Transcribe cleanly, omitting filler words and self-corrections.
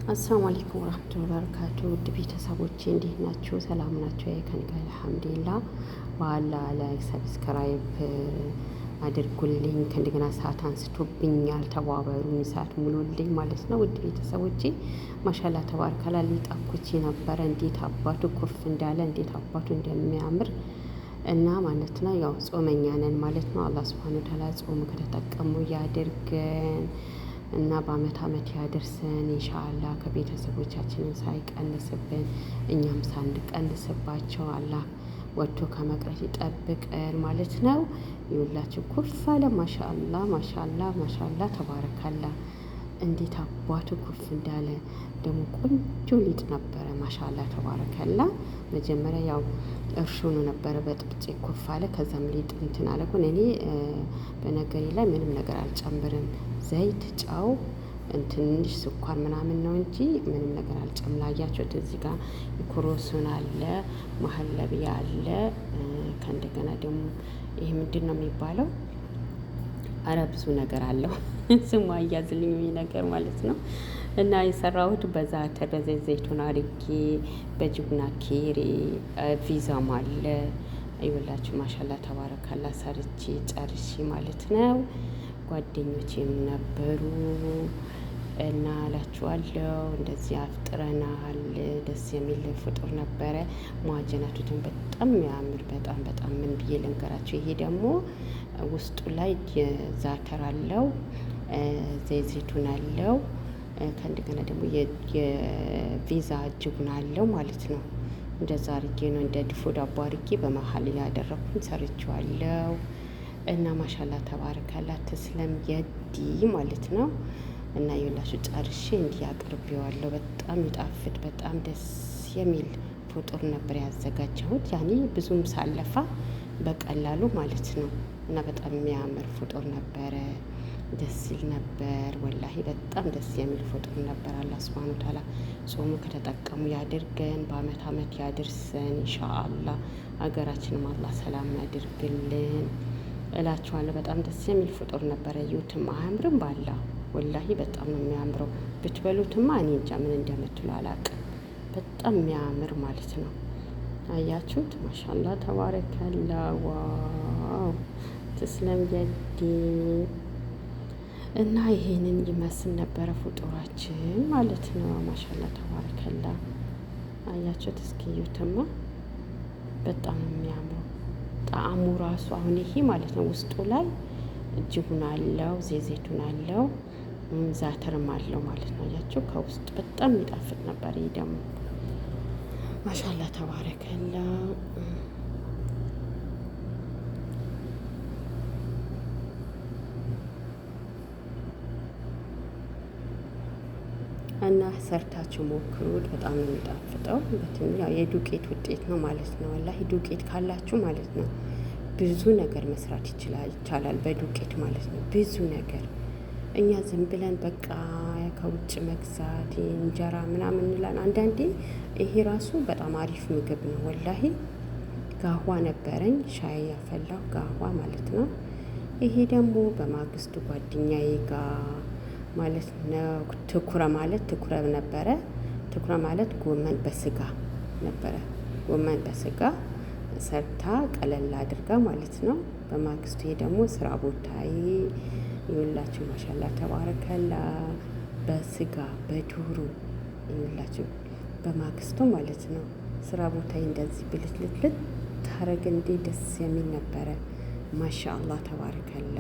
አሰላሙ አለይኩም ወራህመቱላሂ ወበረካቱ። ውድ ቤተሰቦቼ እንዴት ናችሁ? ሰላም ናቸው? ከኔ ጋር አልሐምዱሊላህ። በኋላ ላይክ ሰብስክራይብ አድርጉልኝ። ከእንደገና ሰዓት አንስቶብኛል፣ ተባበሩኝ፣ ሰዓት ሙሉልኝ ማለት ነው። ውድ ቤተሰቦቼ ማሻላ ተባርከላ። ሊጣኩች ነበረ እንዴት አባቱ ኩፍ እንዳለ እንዴት አባቱ እንደሚያምር እና ማለት ነው። ያው ጾመኛ ነን ማለት ነው። አላህ ሱብሃነሁ ወተዓላ ጾሙ ከተጠቀሙ ያድርገን እና በአመት አመት ያደርሰን ኢንሻአላህ። ከቤተሰቦቻችንን ሳይቀንስብን እኛም ሳንቀንስባቸው አላህ ወጥቶ ከመቅረት ይጠብቀን ማለት ነው። ይውላችሁ ኩፍ አለ። ማሻአላህ ማሻአላህ ማሻአላህ ተባረካላ። እንዴት አባቱ ኩፍ እንዳለ ደግሞ ቆንጆ ሊጥ ነበረ። ማሻአላህ ተባረካላ። መጀመሪያ ያው እርሾኑ ነበረ በጥብጬ ኩፍ አለ። ከዛም ሊጥ እንትን አለ። ግን እኔ በነገሬ ላይ ምንም ነገር አልጨምርም። ዘይት፣ ጨው፣ ትንሽ ስኳር ምናምን ነው እንጂ ምንም ነገር አልጨምርም። ላያችሁት እዚህ ጋር ኩሮሱን አለ፣ መሀለቢያ አለ። ከእንደገና ደግሞ ይሄ ምንድን ነው የሚባለው? አረ ብዙ ነገር አለው ስሙ አያዝልኝ ነገር ማለት ነው። እና የሰራሁት በዛተር በዘይት ዘይቱን አድርጌ በጅቡና ኬሪ ቪዛም አለ። ይኸውላችሁ ማሻላ ተባረካላ። ሰርቼ ጨርሼ ማለት ነው። ጓደኞቼም ነበሩ እና እላችኋለሁ እንደዚህ አፍጥረናል። ደስ የሚል ፍጡር ነበረ። ሙአጀናቱትን በጣም የሚያምር በጣም በጣም ምን ብዬ ልንገራቸው። ይሄ ደግሞ ውስጡ ላይ ዛተር አለው፣ ዘይት ዘይቱን አለው። ከእንደገና ደግሞ የቪዛ ጅቡና አለው ማለት ነው። እንደዛ አርጌ ነው እንደ ድፎ ዳቦ አርጌ በመሀል ያደረኩኝ ሰርቼዋለሁ። እና ማሻላ ተባረካላ ተስለም የዲ ማለት ነው። እና ይኸውላችሁ ጨርሼ እንዲህ አቅርቤዋለሁ። በጣም ይጣፍጥ በጣም ደስ የሚል ፍጡር ነበር ያዘጋጀሁት። ያኔ ብዙም ሳለፋ በቀላሉ ማለት ነው። እና በጣም የሚያምር ፍጡር ነበረ። ደስ ይል ነበር ወላሂ በጣም ደስ የሚል ፍጡር ነበር። አላህ ሱብሃነሁ ወተዓላ ጾሙ ከተጠቀሙ ያድርገን፣ በአመት አመት ያድርሰን ኢንሻአላህ። ሀገራችንም አላህ ሰላም ያድርግልን እላችኋለሁ። በጣም ደስ የሚል ፍጡር ነበረ። እዩትም አያምርም? ባላ ወላሂ በጣም ነው የሚያምረው። ብትበሉትማ እኔ እንጃ ምን እንደምትሉ አላውቅም። በጣም የሚያምር ማለት ነው። አያችሁት? ማሻአላ ተባረከላ። ዋው ተስለም የዲ እና ይሄንን ይመስል ነበረ ፍጡራችን ማለት ነው። ማሻአላ ተባረከላ። አያችሁት? እስኪ እዩትማ በጣም የሚያምረው ጣዕሙ ራሱ አሁን ይሄ ማለት ነው ውስጡ ላይ ጅቡን አለው፣ ዘይቱን አለው፣ ዛተርም አለው ማለት ነው። አያችሁ ከውስጥ በጣም የሚጣፍጥ ነበር። ይሄ ደግሞ ማሻአላ ተባረከላ። እና ሰርታችሁ ሞክሩት። በጣም ነው የሚጣፍጠው። ያው የዱቄት ውጤት ነው ማለት ነው። ወላሂ ዱቄት ካላችሁ ማለት ነው ብዙ ነገር መስራት ይቻላል በዱቄት ማለት ነው። ብዙ ነገር እኛ ዝም ብለን በቃ ከውጭ መግዛት እንጀራ ምናምን እንላለን። አንዳንዴ ይሄ ራሱ በጣም አሪፍ ምግብ ነው ወላሂ። ጋህዋ ነበረኝ ሻይ ያፈላሁ ጋህዋ ማለት ነው። ይሄ ደግሞ በማግስቱ ጓደኛዬ ጋር ማለት ነው። ትኩረ ማለት ትኩረ ነበረ። ትኩረ ማለት ጎመን በስጋ ነበረ። ጎመን በስጋ ሰርታ ቀለል አድርጋ ማለት ነው። በማግስቱ ይሄ ደግሞ ስራ ቦታዬ ይውላችሁ ማሻአላ ተባረከላ። በስጋ በዶሮ ይውላችሁ በማግስቱ ማለት ነው። ስራ ቦታዬ እንደዚህ ብልትልትልት ታረግ እንዴ ደስ የሚል ነበረ። ማሻአላ ተባረከላ።